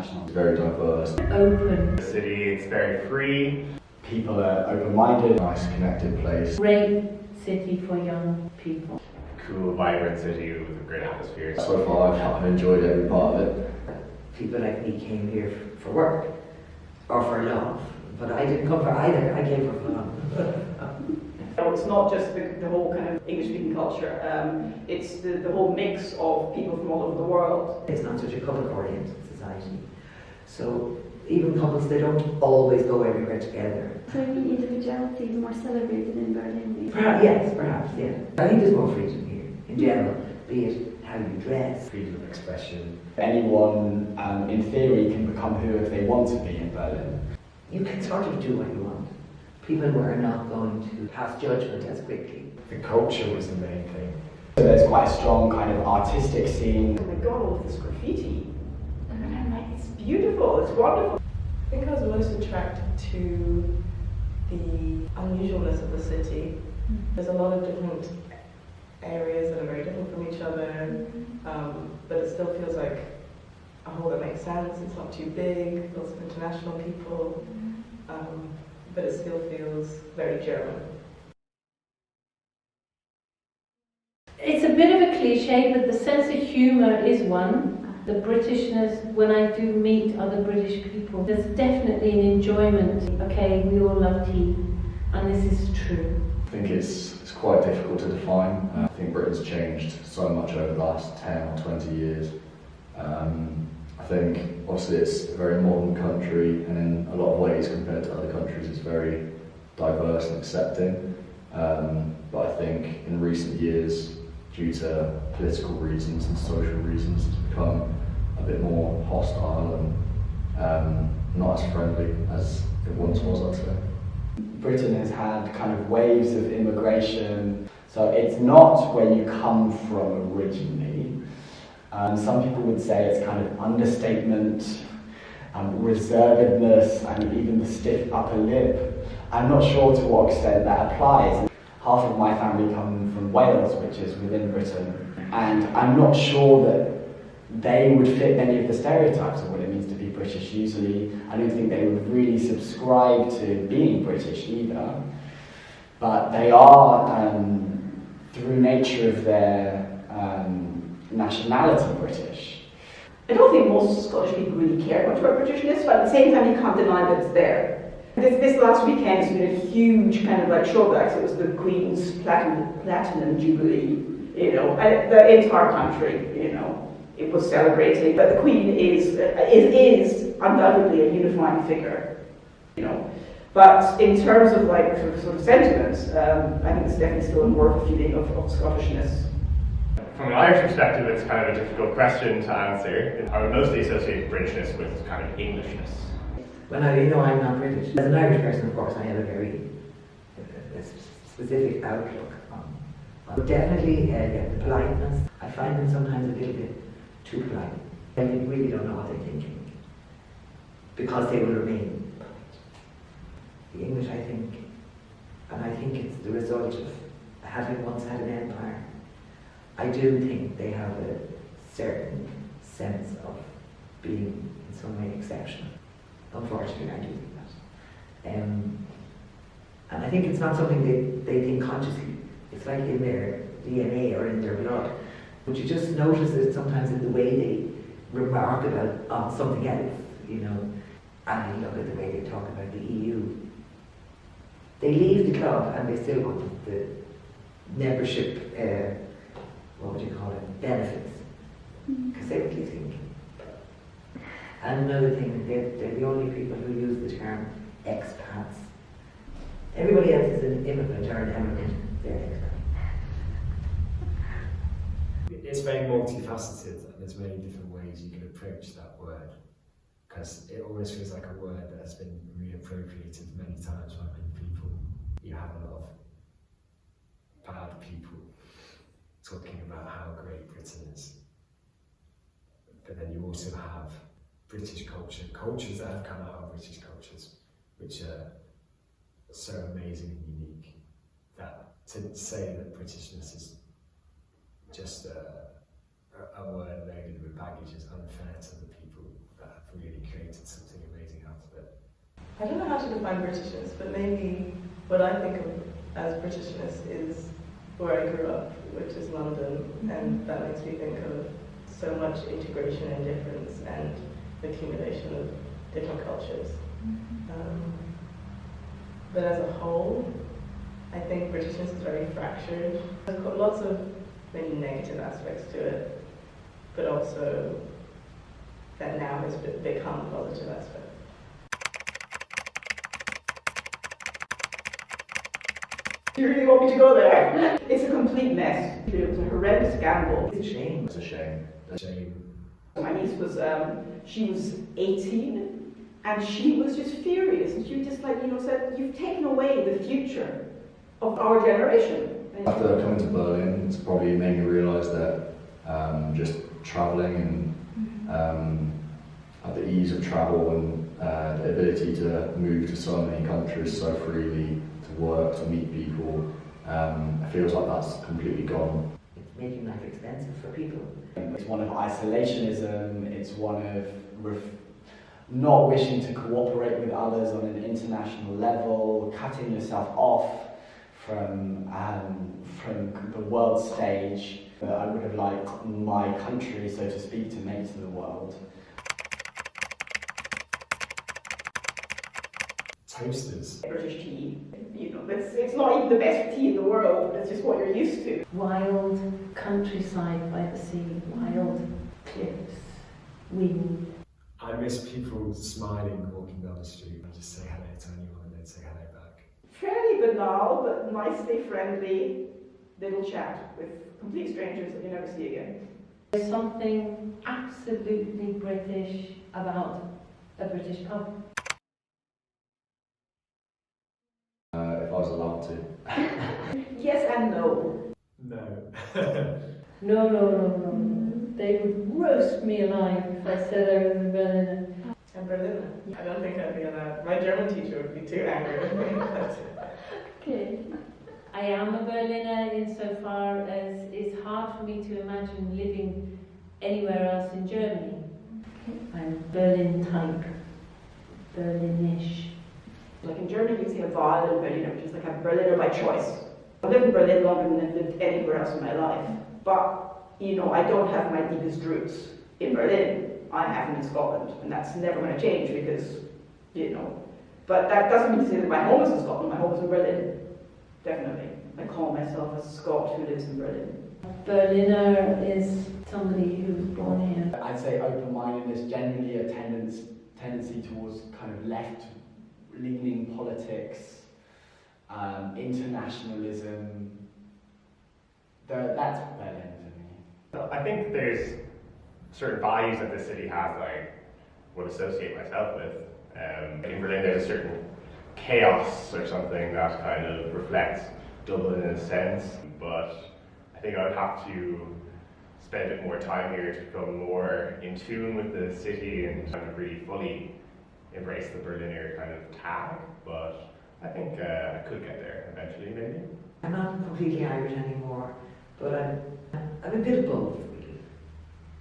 international. It's very diverse. Open. The city, it's very free. People are open-minded. Nice, connected place. Great city for young people. Cool, vibrant city with a great atmosphere. So far, I've enjoyed every part of it. People like me came here for work or for love, but I didn't come for either. I came for fun. It's not just the whole kind of English-speaking culture, it's the whole mix of people from all over the world. It's not such a couple-oriented society, so even couples, they don't always go everywhere together. So maybe individuality is more celebrated in Berlin, maybe? Perhaps, yeah. I think there's more freedom here, in general, be it how you dress. Freedom of expression. Anyone, in theory, can become whoever they want to be in Berlin. You can sort of do what you want. People are not going to pass judgment as quickly. The culture was the main thing. So there's quite a strong kind of artistic scene. Oh my god, all of this graffiti. And I'm like, it's beautiful, it's wonderful. I think I was most attracted to the unusualness of the city. There's a lot of different areas that are very different from each other, but it still feels like a whole that makes sense. It's not too big, lots of international people, but it still feels very German. It's a bit of a cliche, but the sense of humour is one. The Britishness, when I do meet other British people, there's definitely an enjoyment. Okay, we all love tea, and this is true. I think it's quite difficult to define. I think Britain's changed so much over the last 10 or 20 years. I think obviously it's a very modern country, and in a lot of ways compared to other countries it's very diverse and accepting. But I think in recent years, due to political reasons and social reasons, it's become a bit more hostile and not as friendly as it once was, I'd say. Britain has had kind of waves of immigration, so it's not where you come from originally. Some people would say it's kind of understatement, reservedness, and even the stiff upper lip. I'm not sure to what extent that applies. Half of my family come from Wales, which is within Britain, and I'm not sure that they would fit many of the stereotypes of what it means to be British. Usually, I don't think they would really subscribe to being British either, but they are, through nature of their nationality, British. I don't think most Scottish people really care much about Britishness, but at the same time you can't deny that it's there. This last weekend has been a huge kind of like showback. It was the Queen's Platinum Jubilee, you know, and the entire country, you know, it was celebrating. But the Queen is undoubtedly a unifying figure, you know. But in terms of like sort of sentiments, I think it's definitely still more of a feeling of Scottishness. From an Irish perspective, it's kind of a difficult question to answer. I would mostly associate Britishness with kind of Englishness. Well, now, you know I'm not British. As an Irish person, of course, I have a very specific outlook on. But definitely, the politeness. I find them sometimes a little bit too polite. And you really don't know what they're thinking. Because they will remain polite. The English, I think, and I think it's the result of having once had an empire. I do think they have a certain sense of being in some way exceptional. Unfortunately, I do think that. And I think it's not something they think consciously. It's like in their DNA or in their blood. But you just notice it sometimes in the way they remark about something else, you know. And you look at the way they talk about the EU. They leave the club and they still go to the membership, what would you call it, benefits. Because they really think. And another thing, they're the only people who use the term expats. Everybody else is an immigrant or an emigrant. They're expat. It's very multifaceted, and there's many different ways you can approach that word. Because it always feels like a word that has been reappropriated many times by many people. You have a lot of bad people talking about how great Britain is. But then you also have British culture, cultures that have come out of British cultures, which are so amazing and unique, that to say that Britishness is just a word loaded with baggage is unfair to the people that have really created something amazing out of it. I don't know how to define Britishness, but maybe what I think of as Britishness is where I grew up, which is London, and that makes me think of so much integration and difference and accumulation of different cultures. But as a whole, I think Britishness is very fractured. There's got lots of maybe negative aspects to it, but also that now has become a positive aspect. Do you really want me to go there? It's a complete mess. It was a horrendous gamble. It's a shame. It's a shame. A shame. My niece was, she was 18, and she was just furious. And she was just like, said, you've taken away the future of our generation. After coming to Berlin, it's probably made me realise that just travelling and the ease of travel and the ability to move to so many countries so freely, to work, to meet people, it feels like that's completely gone. It's making life expensive for people. It's one of isolationism, it's one of not wishing to cooperate with others on an international level, cutting yourself off from the world stage that I would have liked my country, so to speak, to make to the world. Toasters. British tea, it's not even the best tea in the world, but it's just what you're used to. Wild countryside by the sea, wild cliffs, wind. I miss people smiling walking down the street. I just say hello to anyone and they'd say hello back. Fairly banal, but nicely friendly little chat with complete strangers that you never see again. There's something absolutely British about a British pub. If I was allowed to. Yes and no. No. No. They would roast me alive if I said I was a Berliner. I'm Berliner. I don't think I'd be allowed. My German teacher would be too angry with me. Okay. I am a Berliner insofar as it's hard for me to imagine living anywhere else in Germany. I'm Berlin type, Berlinish. Like in Germany, you say a violent Berliner, which is like a Berliner by choice. I've lived in Berlin longer than I've lived anywhere else in my life. But, I don't have my deepest roots in Berlin. I have them in Scotland, and that's never going to change because, But that doesn't mean to say that my home is in Scotland. My home is in Berlin, definitely. I call myself a Scot who lives in Berlin. Berliner is somebody who was born here. I'd say open-mindedness, generally a tendency towards kind of left-leaning politics, internationalism. That's Berlin to me. I think there's certain values that the city has that I would associate myself with. In Berlin there's a certain chaos or something that kind of reflects Dublin in a sense, but I think I would have to spend a bit more time here to become more in tune with the city and kind of really fully embrace the Berliner kind of tag, but I think I could get there eventually, maybe. I'm not completely Irish anymore, but I'm a bit of both, really.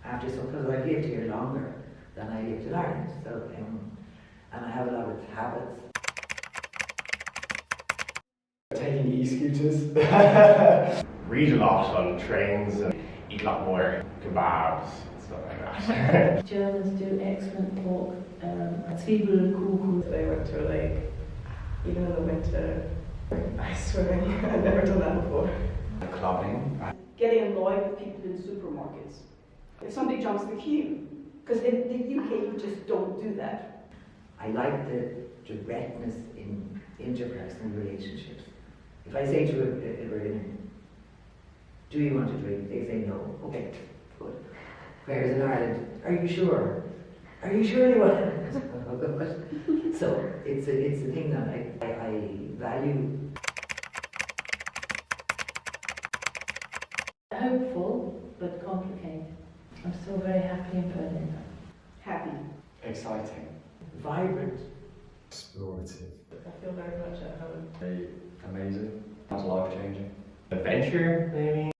Because I've lived here longer than I lived in Ireland, so and I have a lot of habits. Taking e-scooters. Read a lot on trains and eat a lot more kebabs and stuff like that. Germans do excellent pork, Zwiebelkuchen. They went to a lake, even in the winter, ice swimming. I've never done that before. Clubbing. Getting annoyed with people in supermarkets. If somebody jumps the queue, because in the UK you just don't do that. I like the directness in interpersonal relationships. If I say to a Berliner, do you want to drink? They say no. Okay, good. Whereas in Ireland, are you sure? Are you sure you want? So it's a thing that I value. Hopeful, but complicated. I'm still very happy in Berlin. Happy. Exciting. Vibrant. Explorative. I feel very much at home. Amazing. That's life-changing. Adventure, maybe?